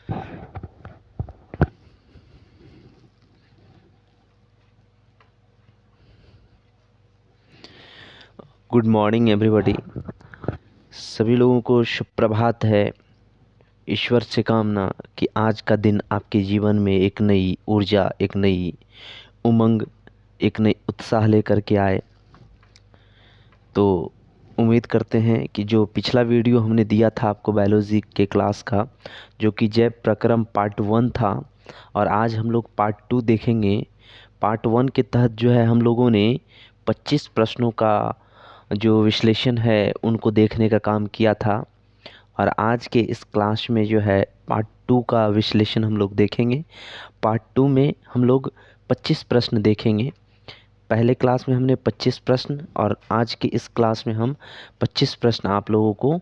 Good morning everybody. सभी लोगों को शुभ प्रभात है। ईश्वर से कामना कि आज का दिन आपके जीवन में एक नई ऊर्जा, एक नई उमंग, एक नई उत्साह लेकर के आए। तो उम्मीद करते हैं कि जो पिछला वीडियो हमने दिया था आपको बायोलॉजी के क्लास का, जो कि जैव प्रक्रम पार्ट 1 था, और आज हम लोग पार्ट 2 देखेंगे। पार्ट 1 के तहत जो है हम लोगों ने 25 प्रश्नों का जो विश्लेषण है उनको देखने का काम किया था, और आज के इस क्लास में जो है पार्ट 2 का विश्लेषण हम लोग देखेंगे। पार्ट 2 में हम लोग 25 प्रश्न देखेंगे। पहले क्लास में हमने 25 प्रश्न, और आज की इस क्लास में हम 25 प्रश्न आप लोगों को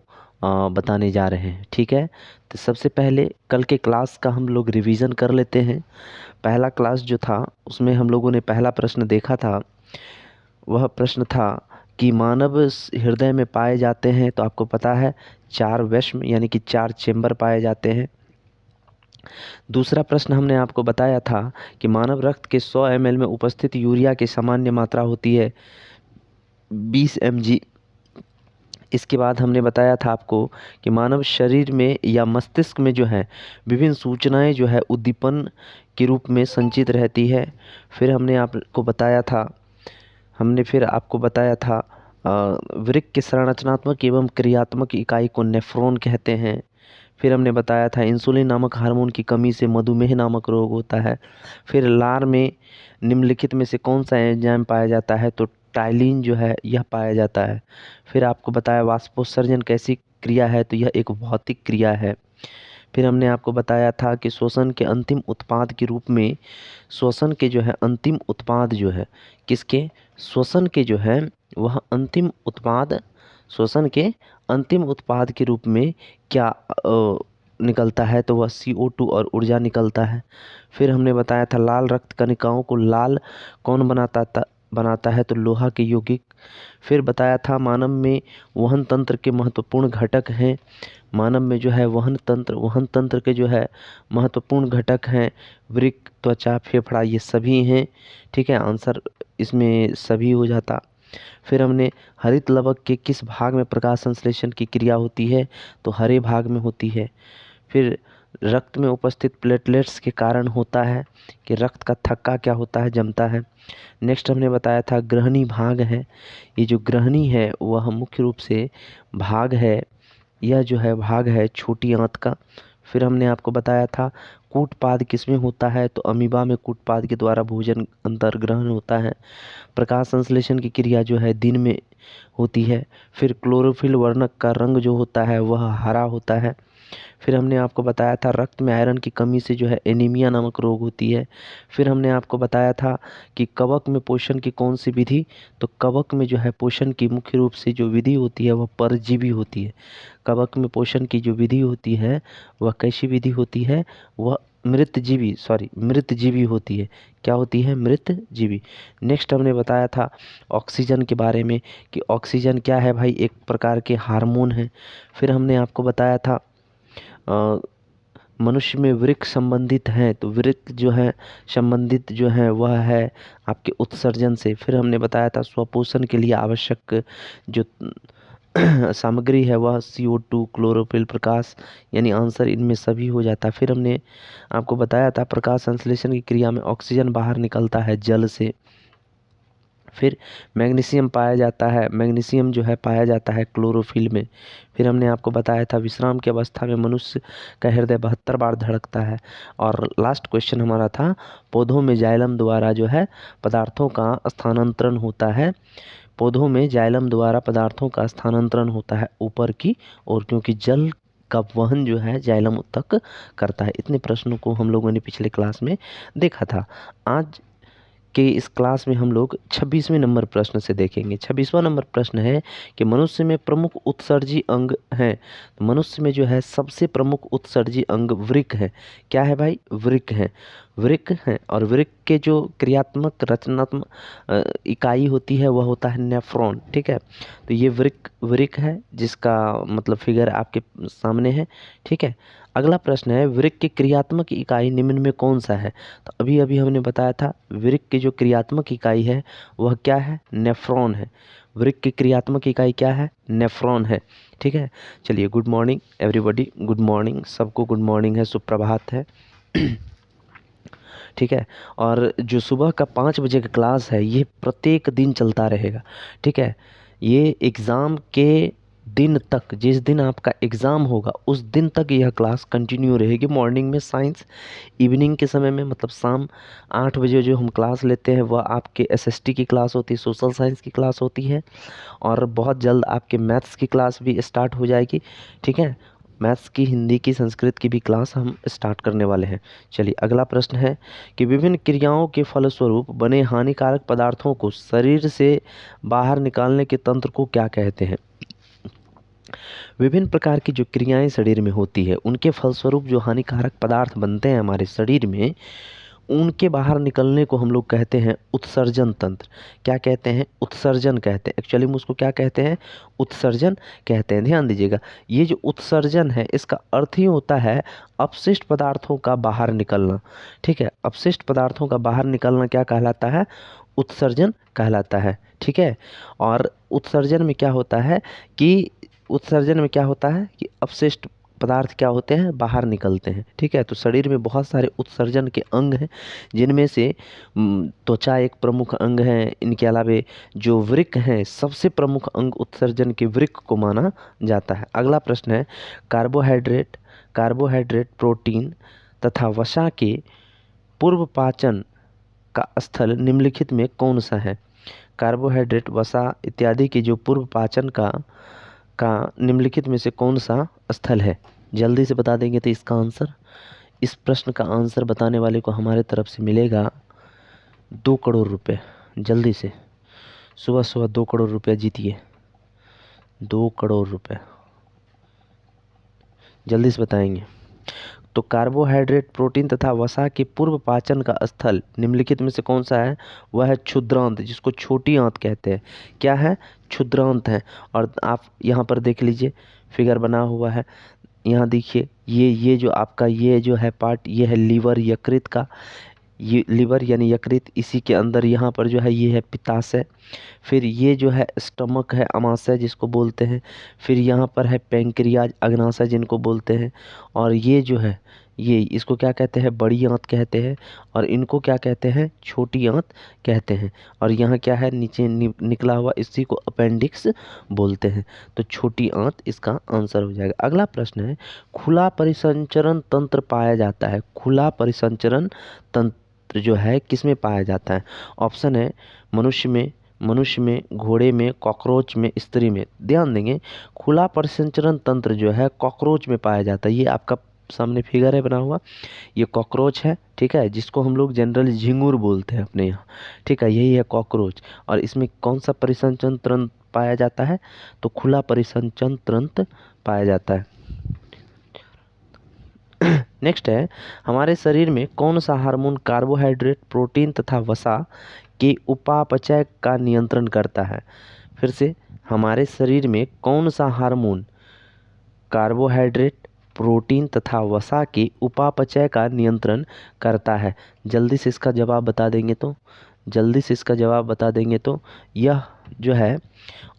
बताने जा रहे हैं। ठीक है, तो सबसे पहले कल के क्लास का हम लोग रिवीजन कर लेते हैं। पहला क्लास जो था उसमें हम लोगों ने पहला प्रश्न देखा था। वह प्रश्न था कि मानव हृदय में पाए जाते हैं, तो आपको पता है 4 वैश्म यानी कि 4 चेंबर पाए जाते हैं। दूसरा प्रश्न हमने आपको बताया था कि मानव रक्त के 100 ml में उपस्थित यूरिया की सामान्य मात्रा होती है 20 mg। इसके बाद हमने बताया था आपको कि मानव शरीर में या मस्तिष्क में जो है विभिन्न सूचनाएं जो है उद्दीपन के रूप में संचित रहती है। फिर हमने फिर आपको बताया था वृक्क की संरचनात्मक एवं क्रियात्मक इकाई को नेफ्रॉन कहते हैं। फिर हमने बताया था इंसुलिन नामक हार्मोन की कमी से मधुमेह नामक रोग होता है। फिर लार में निम्नलिखित में से कौन सा एंजाइम पाया जाता है, तो टाइलिन जो है यह पाया जाता है। फिर आपको बताया वाष्पोत्सर्जन कैसी क्रिया है, तो यह एक भौतिक क्रिया है। फिर हमने आपको बताया था कि श्वसन के अंतिम उत्पाद के रूप में श्वसन के जो है अंतिम उत्पाद जो है किसके श्वसन के जो है वह अंतिम उत्पाद श्वसन के अंतिम उत्पाद के रूप में क्या निकलता है, तो वह CO2 और ऊर्जा निकलता है। फिर हमने बताया था लाल रक्त कणिकाओं को लाल कौन बनाता है, तो लोहा के यौगिक। फिर बताया था मानव में वहन तंत्र के महत्वपूर्ण घटक हैं। मानव में जो है वहन तंत्र के जो है महत्वपूर्ण घटक हैं वृक्क, त्वचा, फेफड़ा, ये सभी हैं। ठीक है, आंसर इसमें सभी हो जाता। फिर हमने हरित लवक के किस भाग में प्रकाश संश्लेषण की क्रिया होती है, तो हरे भाग में होती है। फिर रक्त में उपस्थित प्लेटलेट्स के कारण होता है कि रक्त का थक्का क्या होता है, जमता है। नेक्स्ट हमने बताया था ग्रहणी भाग है। ये जो ग्रहणी है वह मुख्य रूप से भाग है, यह जो है भाग है छोटी आंत का। फिर हमने आपको बताया था कूटपाद किसमें होता है, तो अमीबा में कूटपाद के द्वारा भोजन अंतर्ग्रहण होता है। प्रकाश संश्लेषण की क्रिया जो है दिन में होती है। फिर क्लोरोफिल वर्णक का रंग जो होता है वह हरा होता है। फिर हमने आपको बताया था रक्त में आयरन की कमी से जो है एनीमिया नामक रोग होती है। फिर हमने आपको बताया था कि कवक में पोषण की कौन सी विधि, तो कवक में जो है पोषण की मुख्य रूप से जो विधि होती है वह परजीवी होती है। कवक में पोषण की जो विधि होती है वह कैसी विधि होती है, वह मृतजीवी होती है। क्या होती है, मृतजीवी। नेक्स्ट हमने बताया था ऑक्सीजन के बारे में कि ऑक्सीजन क्या है भाई, एक प्रकार के हार्मोन है। फिर हमने आपको बताया था मनुष्य में वृक्क संबंधित हैं, तो वृक्क जो है संबंधित जो है वह है आपके उत्सर्जन से। फिर हमने बताया था स्वपोषण के लिए आवश्यक जो सामग्री है वह CO2, क्लोरोफिल, प्रकाश, यानी आंसर इनमें सभी हो जाता। फिर हमने आपको बताया था प्रकाश संश्लेषण की क्रिया में ऑक्सीजन बाहर निकलता है जल से। फिर मैग्नीशियम पाया जाता है, मैग्नीशियम जो है पाया जाता है क्लोरोफिल में। फिर हमने आपको बताया था विश्राम की अवस्था में मनुष्य का हृदय 72 बार धड़कता है। और लास्ट क्वेश्चन हमारा था पौधों में जाइलम द्वारा जो है पदार्थों का स्थानांतरण होता है। पौधों में जाइलम द्वारा पदार्थों का स्थानांतरण होता है ऊपर की ओर, क्योंकि जल का वहन जो है जाइलम तक करता है। इतने प्रश्नों को हम लोगों ने पिछले क्लास में देखा था। आज कि इस क्लास में हम लोग 26वें नंबर प्रश्न से देखेंगे। 26वां नंबर प्रश्न है कि मनुष्य में प्रमुख उत्सर्जी अंग है। मनुष्य में जो है सबसे प्रमुख उत्सर्जी अंग वृक्क है। क्या है भाई, वृक्क है। वृक्क हैं, और वृक्क के जो क्रियात्मक रचनात्मक इकाई होती है वह होता है नेफ्रॉन। ठीक है, तो ये वृक्क है जिसका मतलब फिगर आपके सामने है। ठीक है, अगला प्रश्न है, वृक्क की क्रियात्मक इकाई निम्न में कौन सा है? तो अभी अभी हमने बताया था वृक्क की जो क्रियात्मक इकाई है वह क्या है? नेफ्रॉन है। वृक्क की क्रियात्मक इकाई क्या है? नेफ्रॉन है। ठीक है, चलिए, good morning everybody, good morning, सबको गुड मॉर्निंग है, सुप्रभात है। ठीक है, और जो सुबह का 5 बजे का क्लास है ये प्रत्येक दिन चलता रहेगा। ठीक है, ये एग्ज़ाम के दिन तक, जिस दिन आपका एग्ज़ाम होगा उस दिन तक यह क्लास कंटिन्यू रहेगी। मॉर्निंग में साइंस, इवनिंग के समय में मतलब शाम 8 बजे जो हम क्लास लेते हैं वह आपके एसएसटी की क्लास होती है, सोशल साइंस की क्लास होती है, और बहुत जल्द आपके मैथ्स की क्लास भी स्टार्ट हो जाएगी। ठीक है, मैथ्स की, हिंदी की, संस्कृत की भी क्लास हम स्टार्ट करने वाले हैं। चलिए, अगला प्रश्न है कि विभिन्न क्रियाओं के फलस्वरूप बने हानिकारक पदार्थों को शरीर से बाहर निकालने के तंत्र को क्या कहते हैं? विभिन्न प्रकार की जो क्रियाएं शरीर में होती है उनके फलस्वरूप जो हानिकारक पदार्थ बनते हैं हमारे शरीर में, उनके बाहर निकलने को हम लोग कहते हैं उत्सर्जन तंत्र। क्या कहते हैं? उत्सर्जन कहते हैं। एक्चुअली में उसको क्या कहते हैं? उत्सर्जन कहते हैं। ध्यान दीजिएगा, ये जो उत्सर्जन है इसका अर्थ ही होता है अपशिष्ट पदार्थों का बाहर निकलना। ठीक है, अपशिष्ट पदार्थों का बाहर निकलना क्या कहलाता है? उत्सर्जन कहलाता है। ठीक है, और उत्सर्जन में क्या होता है कि अपशिष्ट पदार्थ क्या होते हैं? बाहर निकलते हैं। ठीक है, तो शरीर में बहुत सारे उत्सर्जन के अंग हैं, जिनमें से त्वचा एक प्रमुख अंग है। इनके अलावे जो वृक्क हैं, सबसे प्रमुख अंग उत्सर्जन के वृक्क को माना जाता है। अगला प्रश्न है, कार्बोहाइड्रेट, प्रोटीन तथा वसा के पूर्व पाचन का स्थल निम्नलिखित में कौन सा है? कार्बोहाइड्रेट, वसा इत्यादि की जो पूर्व पाचन का निम्नलिखित में से कौन सा स्थल है? जल्दी से बता देंगे तो इसका आंसर, इस प्रश्न का आंसर बताने वाले को हमारे तरफ से मिलेगा 2 करोड़ रुपए। जल्दी से सुबह सुबह 2 करोड़ रुपए जीतिए, 2 करोड़ रुपए जल्दी से बताएंगे। तो कार्बोहाइड्रेट, प्रोटीन तथा वसा के पूर्व पाचन का स्थल निम्नलिखित में से कौन सा है? वह है क्षुद्रांत, जिसको छोटी आंत कहते हैं। क्या है? क्षुद्रांत है। और आप यहाँ पर देख लीजिए, फिगर बना हुआ है, यहाँ देखिए, ये जो आपका ये जो है पार्ट, ये है लीवर, यकृत का। ये लीवर यानी यकृत, इसी के अंदर यहाँ पर जो है ये है पित्ताशय। फिर ये जो है स्टमक है, अमाशय जिसको बोलते हैं। फिर यहाँ पर है पैंक्रियाज, अग्नाशय जिनको बोलते हैं। और ये जो है ये, इसको क्या कहते हैं? बड़ी आंत कहते हैं। और इनको क्या कहते हैं? छोटी आंत कहते हैं। और यहाँ क्या है? नीचे निकला हुआ, इसी को अपेंडिक्स बोलते हैं। तो छोटी आंत इसका आंसर हो जाएगा। अगला प्रश्न है, खुला परिसंचरण तंत्र पाया जाता है। खुला परिसंचरण तंत्र जो है किसमें पाया जाता है? ऑप्शन है मनुष्य में, घोड़े में, कॉकरोच में, स्त्री में। ध्यान देंगे, खुला परिसंचरण तंत्र जो है कॉकरोच में पाया जाता है। ये आपका सामने फिगर है बना हुआ, ये कॉकरोच है। ठीक है, जिसको हम लोग जनरली झिंगुर बोलते हैं अपने यहाँ। ठीक है, यही है कॉकरोच। और इसमें कौन सा परिसंचरण तंत्र पाया जाता है? तो खुला परिसंचरण तंत्र पाया जाता है। नेक्स्ट है, हमारे शरीर में कौन सा हार्मोन कार्बोहाइड्रेट, प्रोटीन तथा वसा के उपापचय का नियंत्रण करता है? फिर से, हमारे शरीर में कौन सा हार्मोन कार्बोहाइड्रेट, प्रोटीन तथा वसा के उपापचय का नियंत्रण करता है? जल्दी से इसका जवाब बता देंगे तो यह जो है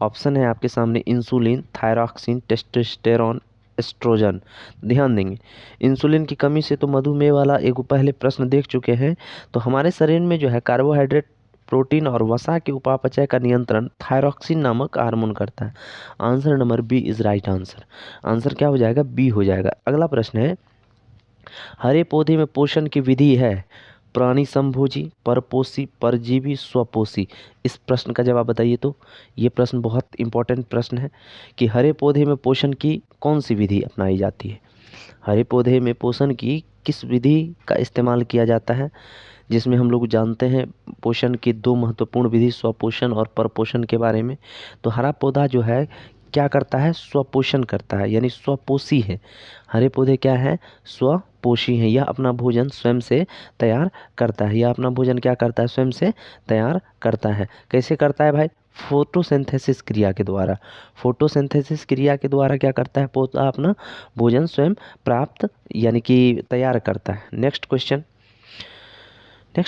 ऑप्शन है आपके सामने, इंसुलिन, थायरॉक्सिन, टेस्टोस्टेरोन, एस्ट्रोजन। ध्यान देंगे, इंसुलिन की कमी से तो मधुमेह वाला एक पहले प्रश्न देख चुके हैं। तो हमारे शरीर में जो है कार्बोहाइड्रेट, प्रोटीन और वसा के उपापचय का नियंत्रण थायरॉक्सिन नामक हार्मोन करता है। Answer number B is right answer. Answer क्या हो जाएगा? बी हो जाएगा। अगला प्रश्न है, हरे पौधे में पोषण की विधि है प्राणी संभोजी, परपोषी, परजीवी, स्वपोषी। इस प्रश्न का जवाब बताइए। तो ये प्रश्न बहुत इंपॉर्टेंट प्रश्न है कि हरे पौधे में पोषण की कौन सी विधि अपनाई जाती है? हरे पौधे में पोषण की किस विधि का इस्तेमाल किया जाता है? जिसमें हम लोग जानते हैं पोषण की 2 महत्वपूर्ण विधि, स्वपोषण और परपोषण के बारे में। तो हरा पौधा जो है क्या करता है, स्वपोषण करता है, यानी स्वपोषी है। हरे पौधे क्या है, स्वपोषी हैं। यह अपना भोजन स्वयं से तैयार करता है। यह अपना भोजन क्या करता है, स्वयं से तैयार करता है। कैसे करता है भाई, फोटोसिंथेसिस क्रिया के द्वारा। फोटोसिंथेसिस क्रिया के द्वारा क्या करता है, पौधा अपना भोजन स्वयं प्राप्त यानी कि तैयार करता है। नेक्स्ट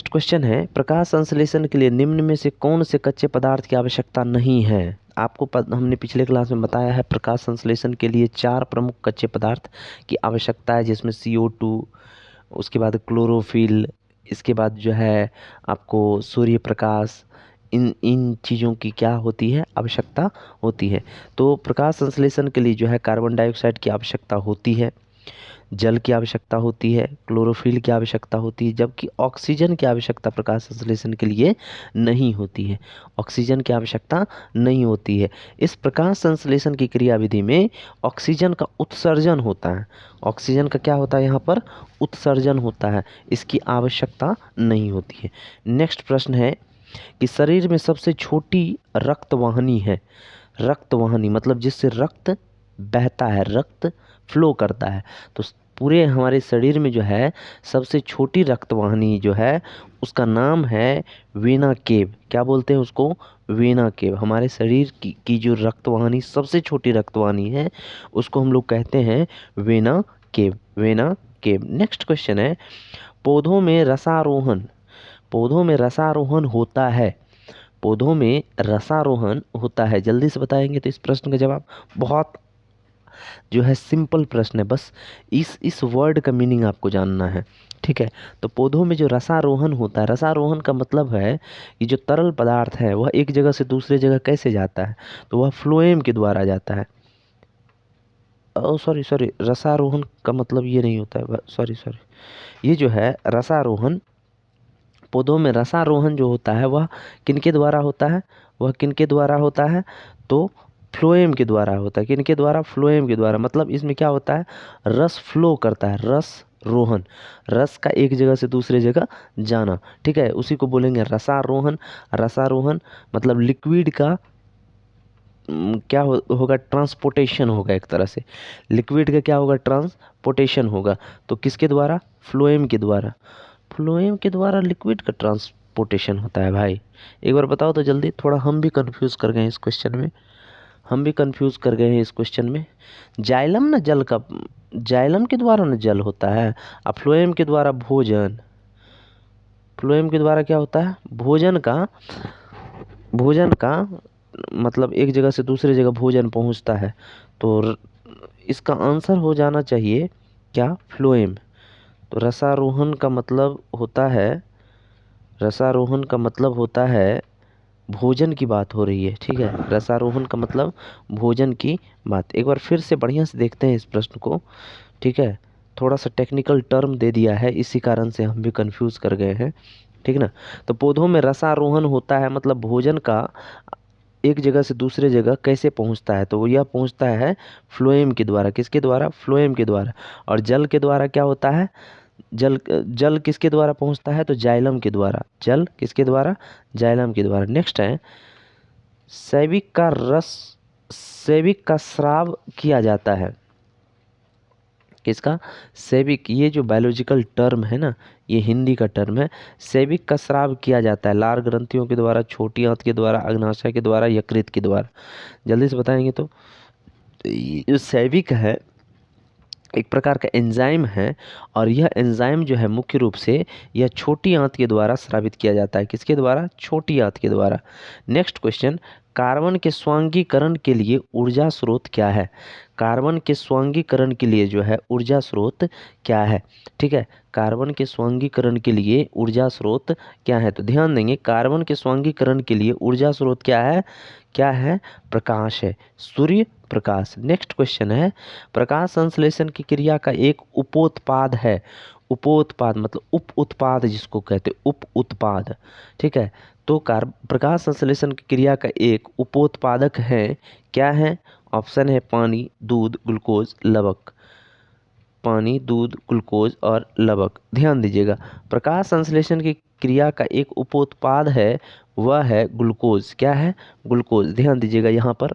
क्वेश्चन है, प्रकाश संश्लेषण के लिए निम्न में से कौन से कच्चे पदार्थ की आवश्यकता नहीं है। आपको हमने पिछले क्लास में बताया है, प्रकाश संश्लेषण के लिए 4 प्रमुख कच्चे पदार्थ की आवश्यकता है, जिसमें CO2, उसके बाद क्लोरोफिल, इसके बाद जो है आपको सूर्य प्रकाश, इन इन चीज़ों की क्या होती है, आवश्यकता होती है। तो प्रकाश संश्लेषण के लिए जो है कार्बन डाइऑक्साइड की आवश्यकता होती है, जल की आवश्यकता होती है, क्लोरोफिल की आवश्यकता होती है, जबकि ऑक्सीजन की आवश्यकता प्रकाश संश्लेषण के लिए नहीं होती है। ऑक्सीजन की आवश्यकता नहीं होती है। इस प्रकाश संश्लेषण की क्रियाविधि में ऑक्सीजन का उत्सर्जन होता है। ऑक्सीजन का क्या होता है, यहाँ पर उत्सर्जन होता है, इसकी आवश्यकता नहीं होती है। नेक्स्ट प्रश्न है कि शरीर में सबसे छोटी रक्तवाहिनी है। रक्तवाहिनी मतलब जिससे रक्त बहता है, रक्त फ्लो करता है। तो पूरे हमारे शरीर में जो है सबसे छोटी रक्तवाहिनी जो है उसका नाम है वेना केव। क्या बोलते हैं उसको, वेना केव। हमारे शरीर की जो रक्तवाहिनी सबसे छोटी रक्तवाहिनी है उसको हम लोग कहते हैं वेना केव, वेना केव। नेक्स्ट क्वेश्चन है, पौधों में रसारोहण, पौधों में रसारोहण होता है, पौधों में रसारोहण होता है। जल्दी से बताएंगे तो इस प्रश्न का जवाब बहुत जो है सिंपल प्रश्न है, बस इस वर्ड का मीनिंग आपको जानना है, ठीक है। तो पौधों में जो रसारोहण होता है, रसारोहण का मतलब है कि जो तरल पदार्थ है वह एक जगह से दूसरे जगह कैसे जाता है, तो वह फ्लोएम के द्वारा जाता है। ओ सॉरी सॉरी, रसारोहण का मतलब ये नहीं होता है, सॉरी सॉरी, ये जो है रसारोहण, पौधों में रसारोहण जो होता है वह किनके द्वारा होता है, वह किनके द्वारा होता है, तो फ्लोएम के द्वारा होता है। किनके द्वारा, फ्लोएम के द्वारा। मतलब इसमें क्या होता है, रस फ्लो करता है, रस रोहन, रस का एक जगह से दूसरे जगह जाना, ठीक है, उसी को बोलेंगे रसारोहण। रसारोहण मतलब लिक्विड का क्या होगा, ट्रांसपोर्टेशन होगा, एक तरह से लिक्विड का क्या होगा, ट्रांसपोर्टेशन होगा। तो किसके द्वारा, फ्लोएम के द्वारा। फ्लोएम के द्वारा लिक्विड का ट्रांसपोर्टेशन होता है भाई। एक बार बताओ तो जल्दी, थोड़ा हम भी कंफ्यूज कर गए हैं इस क्वेश्चन में, हम भी कंफ्यूज कर गए हैं इस क्वेश्चन में। जाइलम ना जल का, जाइलम के द्वारा ना जल होता है, और फ्लोएम के द्वारा भोजन। फ्लोएम के द्वारा क्या होता है, भोजन का, भोजन का मतलब एक जगह से दूसरे जगह भोजन पहुंचता है। तो इसका आंसर हो जाना चाहिए क्या, फ्लोएम। तो रसारोहण का मतलब होता है, रसारोहण का मतलब होता है भोजन की बात हो रही है, ठीक है। रसारोहण का मतलब भोजन की बात। एक बार फिर से बढ़िया से देखते हैं इस प्रश्न को, ठीक है। थोड़ा सा टेक्निकल टर्म दे दिया है, इसी कारण से हम भी कंफ्यूज कर गए हैं, ठीक ना। तो पौधों में रसारोहण होता है मतलब भोजन का एक जगह से दूसरे जगह कैसे पहुंचता है, तो वो यह पहुंचता है फ्लोएम के द्वारा। किसके द्वारा, फ्लोएम के द्वारा। और जल के द्वारा क्या होता है, जल जल किसके द्वारा पहुंचता है, तो जाइलम के द्वारा। जल किसके द्वारा, जाइलम के द्वारा। नेक्स्ट है, सैविक का रस, सैविक का स्राव किया जाता है। किसका, सैविक, ये जो बायोलॉजिकल टर्म है ना, ये हिंदी का टर्म है। सैविक का स्राव किया जाता है लार ग्रंथियों के द्वारा, छोटी आंत के द्वारा, अग्नाशय के द्वारा, यकृत के द्वारा। जल्दी से बताएंगे तो ये जो सैविक है एक प्रकार का एंजाइम है, और यह एंजाइम जो है मुख्य रूप से यह छोटी आंत के द्वारा स्रावित किया जाता है। किसके द्वारा, छोटी आंत के द्वारा। नेक्स्ट क्वेश्चन, कार्बन के स्वांगीकरण के लिए ऊर्जा स्रोत क्या है। कार्बन के स्वांगीकरण के लिए जो है ऊर्जा स्रोत क्या है, ठीक है। कार्बन के स्वांगीकरण के लिए ऊर्जा स्रोत क्या है, तो ध्यान देंगे, कार्बन के स्वांगीकरण के लिए ऊर्जा स्रोत क्या है, क्या है, प्रकाश है, सूर्य प्रकाश। नेक्स्ट क्वेश्चन है, प्रकाश संश्लेषण की क्रिया का एक उपोत्पाद है। उपोत्पाद मतलब उप उत्पाद जिसको कहते हैं, उप उत्पाद, ठीक है। तो प्रकाश संश्लेषण की क्रिया का एक उपोत्पादक है, क्या है, ऑप्शन है पानी, दूध, ग्लूकोज, लवक। पानी, दूध, ग्लूकोज और लवक। ध्यान दीजिएगा, प्रकाश संश्लेषण की क्रिया का एक उपोत्पाद है, वह है ग्लूकोज। क्या है, ग्लूकोज। ध्यान दीजिएगा यहाँ पर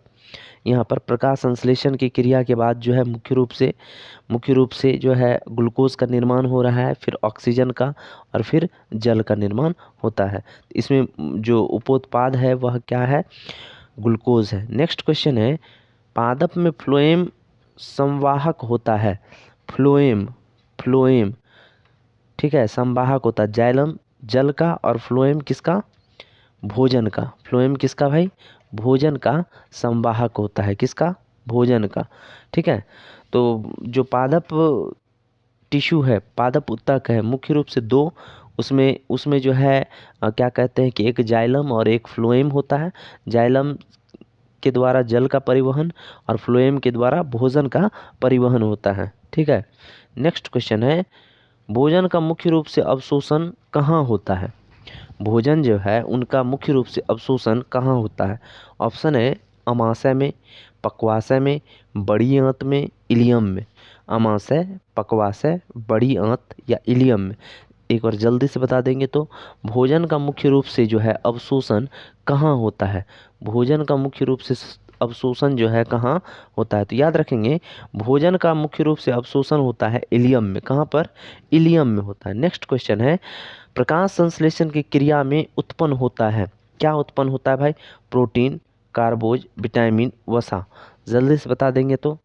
यहाँ पर प्रकाश संश्लेषण की क्रिया के बाद जो है मुख्य रूप से जो है ग्लूकोज का निर्माण हो रहा है, फिर ऑक्सीजन का और फिर जल का निर्माण होता है। इसमें जो उपोत्पाद है वह क्या है? ग्लूकोज है। नेक्स्ट क्वेश्चन है, पादप में फ्लोएम संवाहक होता है। फ्लोएम ठीक है, संवाहक होता है। जाइलम जल का और फ्लोएम किसका? भोजन का। फ्लोएम किसका भाई? भोजन का संवाहक होता है। किसका? भोजन का। ठीक है, तो जो पादप टिश्यू है, पादप ऊतक है, मुख्य रूप से दो, उसमें जो है क्या कहते हैं कि एक जाइलम और एक फ्लोएम होता है। जाइलम के द्वारा जल का परिवहन और फ्लोएम के द्वारा भोजन का परिवहन होता है। ठीक है, नेक्स्ट क्वेश्चन है, भोजन का मुख्य रूप से अवशोषण कहाँ होता है? भोजन जो है उनका मुख्य रूप से अवशोषण कहाँ होता है? ऑप्शन है अमाशय में, पक्वाशय में, बड़ी आंत में, इलियम में। अमाशय, पक्वाशय, बड़ी आंत या इलियम में। एक बार जल्दी से बता देंगे तो भोजन का मुख्य रूप से जो है अवशोषण कहाँ होता है? भोजन का मुख्य रूप से अवशोषण जो है कहाँ होता है? तो याद रखेंगे, भोजन का मुख्य रूप से अवशोषण होता है इलियम में। कहाँ पर? इलियम में होता है। नेक्स्ट क्वेश्चन है, प्रकाश संश्लेषण की क्रिया में उत्पन्न होता है, क्या उत्पन्न होता है भाई? प्रोटीन, कार्बोज, विटामिन, वसा। जल्दी से बता देंगे तो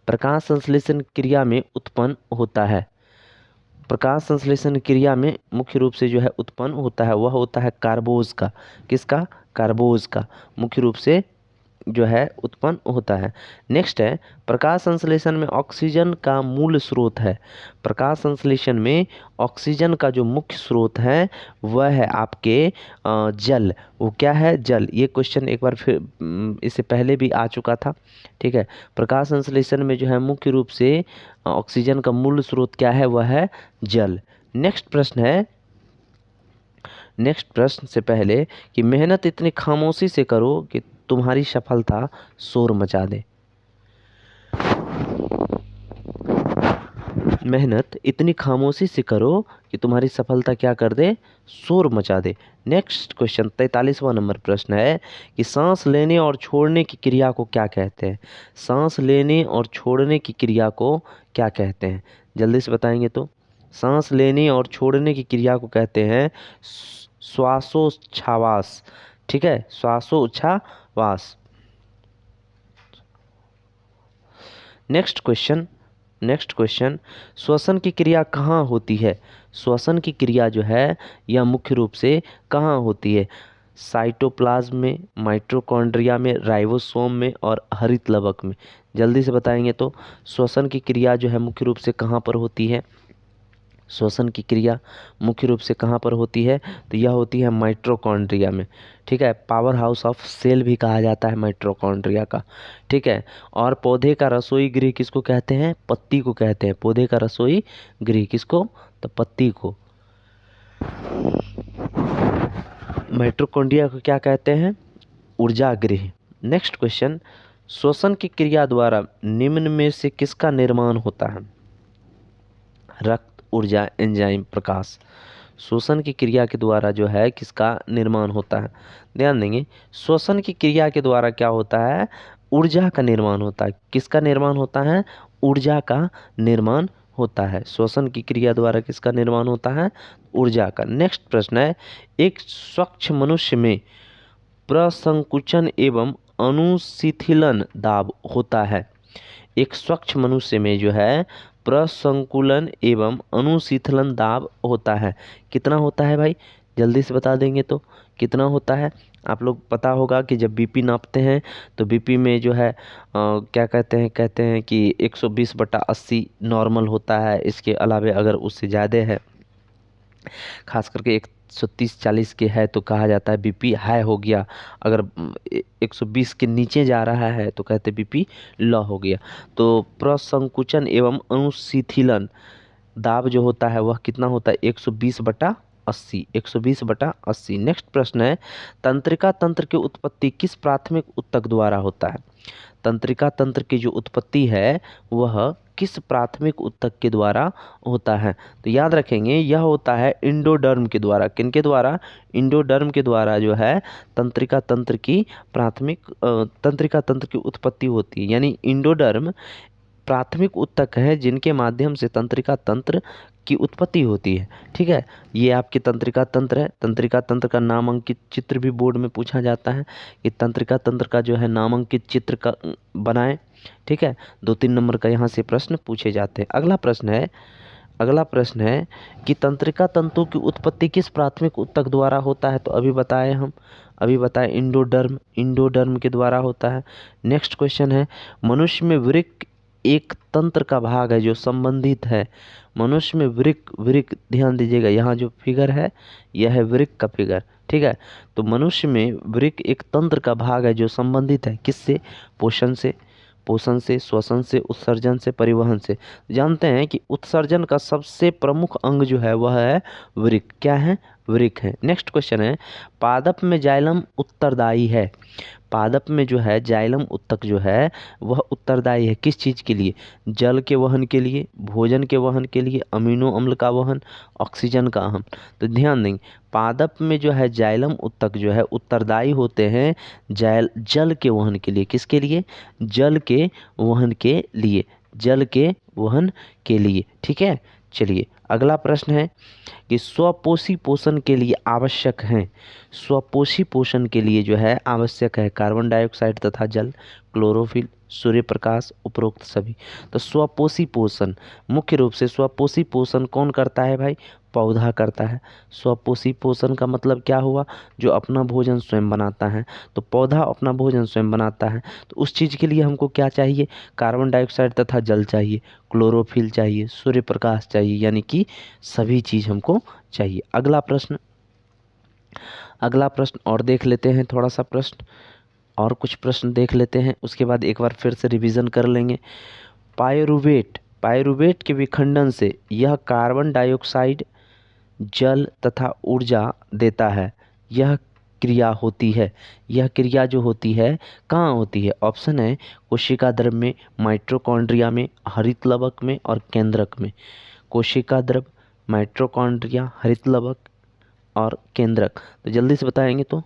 प्रकाश संश्लेषण क्रिया में उत्पन्न होता है, प्रकाश संश्लेषण क्रिया में मुख्य रूप से जो है उत्पन्न होता है वह होता है कार्बोज का। किसका? कार्बोज का मुख्य रूप से जो है उत्पन्न होता है। नेक्स्ट है, प्रकाश संश्लेषण में ऑक्सीजन का मूल स्रोत है। प्रकाश संश्लेषण में ऑक्सीजन का जो मुख्य स्रोत है वह है आपके जल। वो क्या है? जल। ये क्वेश्चन एक बार फिर इससे पहले भी आ चुका था। ठीक है, प्रकाश संश्लेषण में जो है मुख्य रूप से ऑक्सीजन का मूल स्रोत क्या है? वह है जल। नेक्स्ट प्रश्न है, नेक्स्ट प्रश्न से पहले कि मेहनत इतनी खामोशी से करो कि तुम्हारी सफलता शोर मचा दे। मेहनत इतनी खामोशी से करो कि तुम्हारी सफलता क्या कर दे? शोर मचा दे। नेक्स्ट क्वेश्चन 43वां नंबर प्रश्न है कि सांस लेने और छोड़ने की क्रिया को क्या कहते हैं? सांस लेने और छोड़ने की क्रिया को क्या कहते हैं? जल्दी से बताएंगे तो सांस लेने और छोड़ने की क्रिया को कहते हैं श्वासोच्छ्वास। ठीक है, श्वासोच्छ्वास। नेक्स्ट क्वेश्चन, श्वसन की क्रिया कहाँ होती है? श्वसन की क्रिया जो है यह मुख्य रूप से कहाँ होती है? साइटोप्लाज्म में, माइटोकॉन्ड्रिया में, राइबोसोम में और हरित लवक में। जल्दी से बताएंगे तो श्वसन की क्रिया जो है मुख्य रूप से कहाँ पर होती है? श्वसन की क्रिया मुख्य रूप से कहाँ पर होती है? तो यह होती है माइटोकॉन्ड्रिया में। ठीक है, पावर हाउस ऑफ सेल भी कहा जाता है माइटोकॉन्ड्रिया का। ठीक है, और पौधे का रसोई गृह किसको कहते हैं? पत्ती को कहते हैं। पौधे का रसोई गृह किसको? तो पत्ती को। माइटोकॉन्ड्रिया को क्या कहते हैं? ऊर्जा गृह। नेक्स्ट क्वेश्चन, श्वसन की क्रिया द्वारा निम्न में से किसका निर्माण होता है? रक्त, ऊर्जा, एंजाइम, प्रकाश। श्वसन की क्रिया के द्वारा जो है किसका निर्माण होता है? ध्यान देंगे, श्वसन की क्रिया के द्वारा क्या होता है? ऊर्जा का निर्माण होता है। किसका निर्माण होता है? ऊर्जा का निर्माण होता है। श्वसन की क्रिया द्वारा किसका निर्माण होता है? ऊर्जा का। नेक्स्ट प्रश्न है, एक स्वच्छ मनुष्य में प्रसंकुचन एवं अनुशीथिलन दाब होता है। एक स्वच्छ मनुष्य में जो है प्रसंकुलन एवं अनुशीतलन दाब होता है। कितना होता है भाई? जल्दी से बता देंगे तो कितना होता है? आप लोग पता होगा कि जब बीपी नापते हैं तो बीपी में जो है क्या कहते हैं कि 120/80 नॉर्मल होता है। इसके अलावे अगर उससे ज़्यादा है, खास करके 130-40 के है तो कहा जाता है बीपी हाई हो गया। अगर 120 के नीचे जा रहा है तो कहते हैं बीपी लो हो गया। तो प्रसंकुचन एवं अनुशीथिलन दाब जो होता है वह कितना होता है? 120/80। 120/80। नेक्स्ट प्रश्न है, तंत्रिका तंत्र की उत्पत्ति किस प्राथमिक ऊतक द्वारा होता है? तंत्रिका तंत्र की जो उत्पत्ति है वह किस प्राथमिक ऊतक के द्वारा होता है? तो याद रखेंगे यह होता है इंडोडर्म के द्वारा। किनके द्वारा? इंडोडर्म के द्वारा जो है तंत्रिका तंत्र की तंत्रिका तंत्र की उत्पत्ति होती है। यानी इंडोडर्म प्राथमिक ऊतक है जिनके माध्यम से तंत्रिका तंत्र की उत्पत्ति होती है। ठीक है, ये आपकी तंत्रिका तंत्र है। तंत्रिका तंत्र का नामांकित चित्र भी बोर्ड में पूछा जाता है कि तंत्रिका तंत्र का जो है नामांकित चित्र का बनाएं। ठीक है, 2-3 नंबर का यहाँ से प्रश्न पूछे जाते हैं। अगला प्रश्न है कि तंत्रिका तंतु की उत्पत्ति किस प्राथमिक ऊतक द्वारा होता है? तो अभी बताए इंडोडर्म के द्वारा होता है। नेक्स्ट क्वेश्चन है, मनुष्य में वृक्क एक तंत्र का भाग है जो संबंधित है। मनुष्य में वृक्क ध्यान दीजिएगा, यहाँ जो फिगर है यह है वृक्क का फिगर। ठीक है, तो मनुष्य में वृक्क एक तंत्र का भाग है जो संबंधित है किससे? पोषण से, श्वसन से, उत्सर्जन से, परिवहन से। जानते हैं कि उत्सर्जन का सबसे प्रमुख अंग जो है वह है वृक्क। क्या है? वृक्क है। नेक्स्ट क्वेश्चन है, पादप में जाइलम उत्तरदायी है। पादप में जो है जाइलम ऊतक जो है वह उत्तरदायी है किस चीज़ के लिए? जल के वहन के लिए, भोजन के वहन के लिए, अमीनो अम्ल का वहन, ऑक्सीजन का वहन। तो ध्यान देंगे पादप में जो है जाइलम ऊतक जो है उत्तरदायी होते हैं जल के वहन के लिए। किसके लिए? जल के वहन के लिए, जल के वहन के लिए। ठीक है, चलिए अगला प्रश्न है कि स्वपोषी पोषण के लिए आवश्यक हैं। स्वपोषी पोषण के लिए जो है आवश्यक है कार्बन डाइऑक्साइड तथा जल, क्लोरोफिल, सूर्य प्रकाश, उपरोक्त सभी। तो स्वपोषी पोषण, मुख्य रूप से स्वपोषी पोषण कौन करता है भाई? पौधा करता है। स्वपोषी पोषण का मतलब क्या हुआ? जो अपना भोजन स्वयं बनाता है। तो पौधा अपना भोजन स्वयं बनाता है, तो उस चीज़ के लिए हमको क्या चाहिए? कार्बन डाइऑक्साइड तथा जल चाहिए, क्लोरोफिल चाहिए, सूर्य प्रकाश चाहिए, यानी कि सभी चीज़ हमको चाहिए। अगला प्रश्न और देख लेते हैं, थोड़ा सा प्रश्न और कुछ प्रश्न देख लेते हैं, उसके बाद एक बार फिर से रिवीजन कर लेंगे। पायरुवेट के विखंडन से यह कार्बन डाइऑक्साइड, जल तथा ऊर्जा देता है। यह क्रिया जो होती है कहाँ होती है? ऑप्शन है कोशिका द्रव में, माइटोकॉन्ड्रिया में, हरित लवक में और केंद्रक में। कोशिका द्रव, माइटोकॉन्ड्रिया, हरित लवक और केंद्रक। तो जल्दी से बताएंगे तो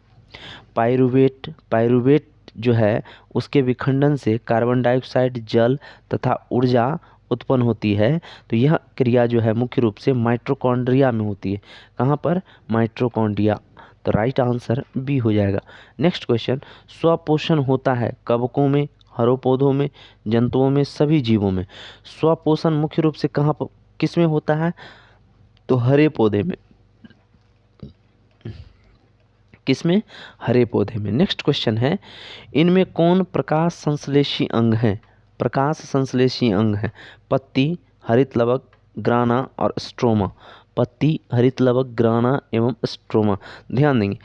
पायरुवेट जो है उसके विखंडन से कार्बन डाइऑक्साइड, जल तथा ऊर्जा उत्पन्न होती है। तो यह क्रिया जो है मुख्य रूप से माइटोकॉन्ड्रिया में होती है। कहाँ पर? माइटोकॉन्ड्रिया। तो राइट आंसर बी हो जाएगा। नेक्स्ट क्वेश्चन, स्वपोषण होता है कवकों में, हरो पौधों में, जंतुओं में, सभी जीवों में। स्वपोषण मुख्य रूप से कहाँ पर किस में होता है? तो हरे पौधे में। किसमें? हरे पौधे में। नेक्स्ट क्वेश्चन है, इनमें कौन प्रकाश संश्लेषी अंग है? प्रकाश संश्लेषी अंग है पत्ती, हरित लवक, ग्राना और स्ट्रोमा। पत्ती, हरित लवक, ग्राना एवं स्ट्रोमा। ध्यान देंगे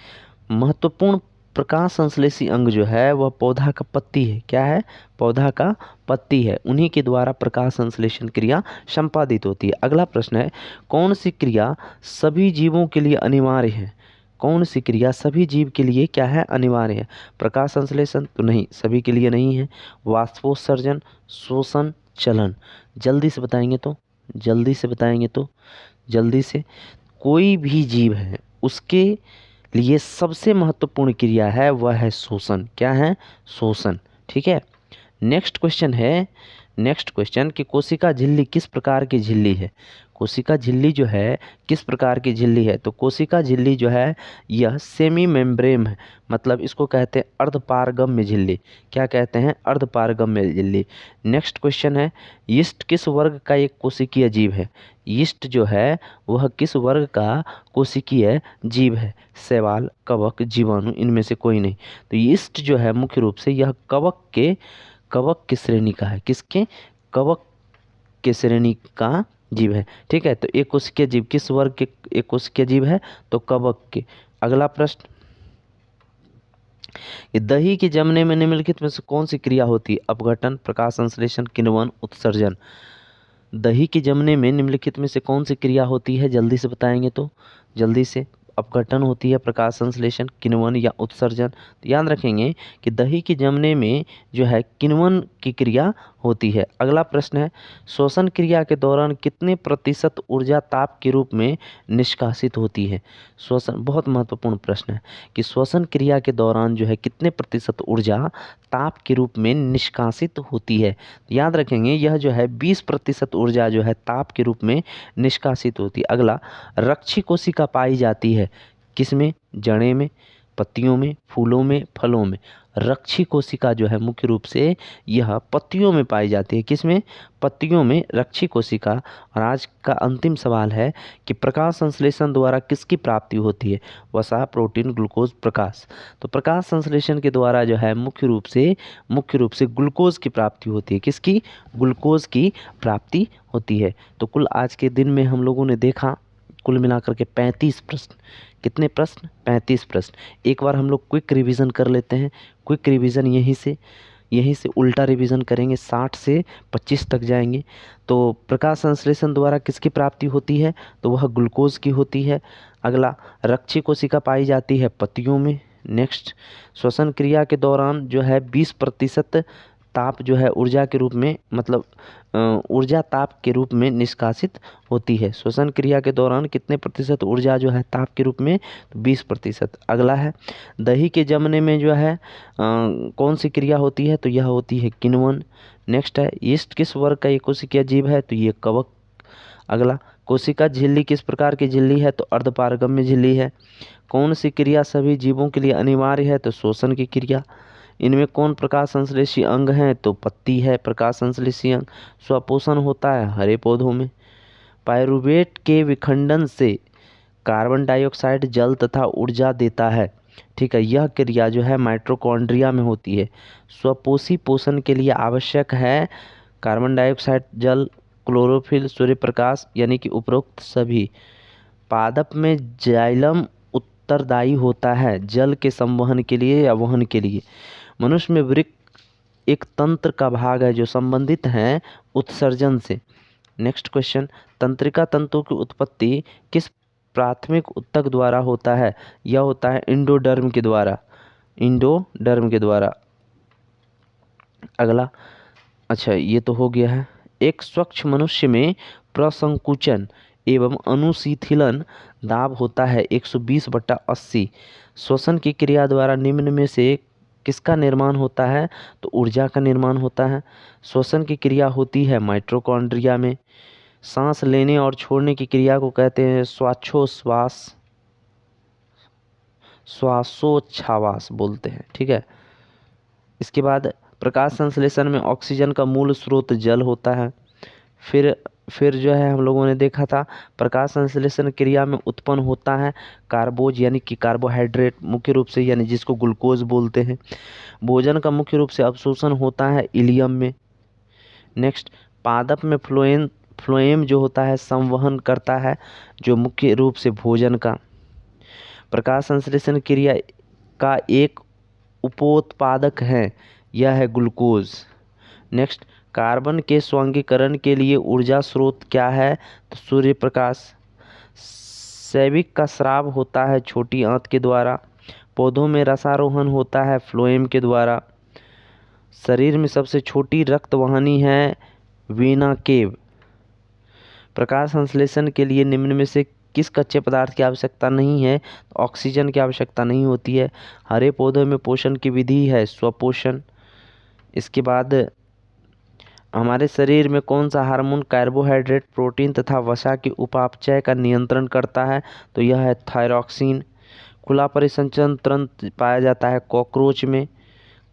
महत्वपूर्ण प्रकाश संश्लेषी अंग जो है वह पौधा का पत्ती है। क्या है? पौधा का पत्ती है। उन्हीं के द्वारा प्रकाश संश्लेषण क्रिया संपादित होती है। अगला प्रश्न है, कौन सी क्रिया सभी जीवों के लिए अनिवार्य है? कौन सी क्रिया सभी जीव के लिए क्या है? अनिवार्य है। प्रकाश संश्लेषण तो नहीं, सभी के लिए नहीं है। वाष्पोत्सर्जन, शोषण, चलन। जल्दी से बताएंगे तो जल्दी से कोई भी जीव है उसके लिए सबसे महत्वपूर्ण क्रिया है वह है शोषण। क्या है? शोषण। ठीक है, नेक्स्ट क्वेश्चन कि कोशिका झिल्ली किस प्रकार की झिल्ली है? कोशिका झिल्ली जो है किस प्रकार की झिल्ली है? तो कोशिका झिल्ली जो है यह सेमी मेम्ब्रेन है, मतलब इसको कहते हैं अर्धपारगम्य झिल्ली। क्या कहते हैं? अर्धपारगम्य झिल्ली। नेक्स्ट क्वेश्चन है, यीस्ट किस वर्ग का एक कोशिकीय जीव है? यीस्ट जो है वह किस वर्ग का कोशिकीय जीव है? शैवाल, कवक, जीवाणु, इनमें से कोई नहीं। तो यीस्ट जो है मुख्य रूप से यह कवक की श्रेणी का है। किसके? कवक के श्रेणी का जीव है। ठीक है, तो एक कोशिकीय जीव किस वर्ग के एक कोशिकीय जीव है? तो कवक के। अगला प्रश्न, दही के जमने में निम्नलिखित में से कौन सी क्रिया होती है? अपघटन, प्रकाश संश्लेषण, किण्वन, उत्सर्जन। दही के जमने में निम्नलिखित में से कौन सी क्रिया होती है? जल्दी से बताएंगे तो जल्दी से। अपघटन होती है, प्रकाश संश्लेषण, किण्वन या उत्सर्जन। तो याद रखेंगे कि दही के जमने में जो है किण्वन की क्रिया होती है। अगला प्रश्न है, श्वसन क्रिया के दौरान कितने प्रतिशत ऊर्जा ताप के रूप में निष्कासित होती है? श्वसन, बहुत महत्वपूर्ण प्रश्न है कि श्वसन क्रिया के दौरान जो है कितने प्रतिशत ऊर्जा ताप के रूप में निष्कासित होती है? याद रखेंगे यह जो है 20% ऊर्जा जो है ताप के रूप में निष्कासित होती है। अगला, रक्षी कोशिका पाई जाती है किसमें? जड़े में, पत्तियों में, फूलों में, फलों में। रक्षी कोशिका जो है मुख्य रूप से यह पत्तियों में पाई जाती है। किसमें? पत्तियों में रक्षी कोशिका। और आज का अंतिम सवाल है कि प्रकाश संश्लेषण द्वारा किसकी प्राप्ति होती है? वसा, प्रोटीन, ग्लूकोज, प्रकाश। तो प्रकाश संश्लेषण के द्वारा जो है मुख्य रूप से ग्लूकोज की प्राप्ति होती है। किसकी? ग्लूकोज की प्राप्ति होती है। तो कुल आज के दिन में हम लोगों ने देखा कुल मिलाकर के 35 प्रश्न। कितने प्रश्न? 35 प्रश्न। एक बार हम लोग क्विक रिवीजन कर लेते हैं। क्विक रिवीजन यहीं से उल्टा रिवीजन करेंगे, 60 से 25 तक जाएंगे। तो प्रकाश संश्लेषण द्वारा किसकी प्राप्ति होती है? तो वह ग्लूकोज की होती है। अगला, रक्षी कोशिका पाई जाती है पत्तियों में। नेक्स्ट, श्वसन क्रिया के दौरान जो है 20% ताप जो है ऊर्जा के रूप में, मतलब ऊर्जा ताप के रूप में निष्कासित होती है। श्वसन क्रिया के दौरान कितने प्रतिशत ऊर्जा जो है ताप के रूप में? तो 20%। अगला है, दही के जमने में जो है कौन सी क्रिया होती है? तो यह होती है किण्वन। नेक्स्ट है, यीस्ट किस वर्ग का एक कोशिकीय जीव है? तो ये कवक। अगला, कोशिका झिल्ली किस प्रकार की झिल्ली है? तो अर्धपारगम्य झिल्ली है। कौन सी क्रिया सभी जीवों के लिए अनिवार्य है? तो श्वसन की क्रिया। इनमें कौन प्रकाश संश्लेषी अंग है? तो पत्ती है प्रकाश संश्लेषी अंग। स्वपोषण होता है हरे पौधों में। पायरुवेट के विखंडन से कार्बन डाइऑक्साइड जल तथा ऊर्जा देता है। ठीक है, यह क्रिया जो है माइटोकॉन्ड्रिया में होती है। स्वपोषी पोषण के लिए आवश्यक है कार्बन डाइऑक्साइड, जल, क्लोरोफिल, सूर्य प्रकाश, यानी कि उपरोक्त सभी। पादप में जाइलम उत्तरदायी होता है जल के संवहन के लिए या वहन के लिए। मनुष्य में वृक्क एक तंत्र का भाग है जो संबंधित है उत्सर्जन से। नेक्स्ट क्वेश्चन, तंत्रिका तंतु की उत्पत्ति किस प्राथमिक ऊतक द्वारा होता है? यह होता है एंडोडर्म के द्वारा। एंडोडर्म के द्वारा। अगला, अच्छा ये तो हो गया है। एक स्वच्छ मनुष्य में प्रसंकुचन एवं अनुशीथिलन दाब होता है 120/80। श्वसन की क्रिया द्वारा निम्न में से किसका निर्माण होता है? तो ऊर्जा का निर्माण होता है। श्वसन की क्रिया होती है माइटोकॉन्ड्रिया में। सांस लेने और छोड़ने की क्रिया को कहते हैं श्वासोच्छ्वास, श्वासोच्छ्वास बोलते हैं। ठीक है, इसके बाद प्रकाश संश्लेषण में ऑक्सीजन का मूल स्रोत जल होता है। फिर जो है हम लोगों ने देखा था प्रकाश संश्लेषण क्रिया में उत्पन्न होता है कार्बोज, यानी कि कार्बोहाइड्रेट मुख्य रूप से, यानी जिसको ग्लूकोज बोलते हैं। भोजन का मुख्य रूप से अवशोषण होता है इलियम में। नेक्स्ट, पादप में फ्लोएम जो होता है संवहन करता है जो मुख्य रूप से भोजन का। प्रकाश संश्लेषण क्रिया का एक उपोत्पादक है, यह है ग्लूकोज। नेक्स्ट, कार्बन के स्वर्गीकरण के लिए ऊर्जा स्रोत क्या है? तो सूर्य प्रकाश। सैविक का स्राव होता है छोटी आंत के द्वारा। पौधों में रसारोहण होता है फ्लोएम के द्वारा। शरीर में सबसे छोटी रक्त वाहिनी है वीना केव। प्रकाश संश्लेषण के लिए निम्न में से किस कच्चे पदार्थ की आवश्यकता नहीं है? तो ऑक्सीजन की आवश्यकता नहीं होती है। हरे पौधों में पोषण की विधि है स्वपोषण। इसके बाद हमारे शरीर में कौन सा हार्मोन कार्बोहाइड्रेट, प्रोटीन तथा वसा के उपापचय का नियंत्रण करता है? तो यह है थायरॉक्सिन। खुला परिसंचरण तंत्र पाया जाता है कॉकरोच में।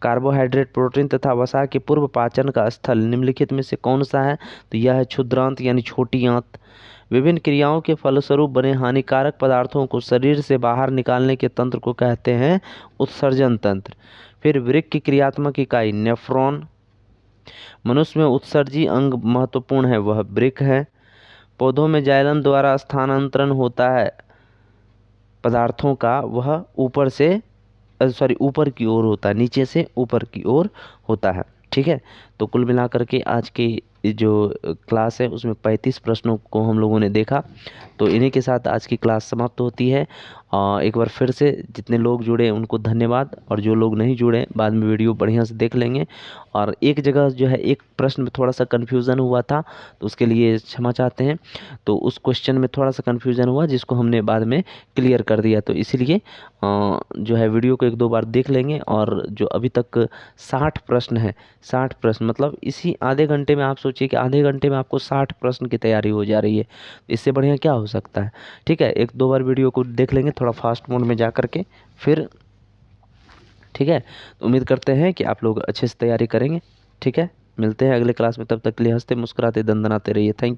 कार्बोहाइड्रेट, प्रोटीन तथा वसा के पूर्व पाचन का स्थल निम्नलिखित में से कौन सा है? तो यह है क्षुद्रांत, यानी छोटी आंत। विभिन्न क्रियाओं के फलस्वरूप बने हानिकारक पदार्थों को शरीर से बाहर निकालने के तंत्र को कहते हैं उत्सर्जन तंत्र। फिर वृक्क की क्रियात्मक इकाई नेफ्रॉन। मनुष्य में उत्सर्जी अंग महत्वपूर्ण है, वह वृक्क है। पौधों में जाइलम द्वारा स्थानांतरण होता है पदार्थों का, वह ऊपर की ओर होता है, नीचे से ऊपर की ओर होता है। ठीक है, तो कुल मिलाकर के आज के ये जो क्लास है उसमें 35 प्रश्नों को हम लोगों ने देखा। तो इन्हीं के साथ आज की क्लास समाप्त होती है। एक बार फिर से जितने लोग जुड़े उनको धन्यवाद, और जो लोग नहीं जुड़े बाद में वीडियो बढ़िया से देख लेंगे। और एक जगह जो है एक प्रश्न में थोड़ा सा कन्फ्यूज़न हुआ था, तो उसके लिए क्षमा चाहते हैं। तो उस क्वेश्चन में थोड़ा सा कन्फ्यूज़न हुआ जिसको हमने बाद में क्लियर कर दिया। तो इसीलिए जो है वीडियो को 1-2 बार देख लेंगे। और जो अभी तक 60 प्रश्न है, 60 प्रश्न मतलब इसी आधे घंटे में, आप सोचिए कि आधे घंटे में आपको 60 प्रश्न की तैयारी हो जा रही है। इससे बढ़िया क्या हो सकता है। ठीक है, 1-2 बार वीडियो को देख लेंगे थोड़ा फास्ट मोड में जा करके, फिर ठीक है। तो उम्मीद करते हैं कि आप लोग अच्छे से तैयारी करेंगे। ठीक है, मिलते हैं अगले क्लास में, तब तक के लिए हंसते मुस्कुराते दंदनाते रहिए। Thank you.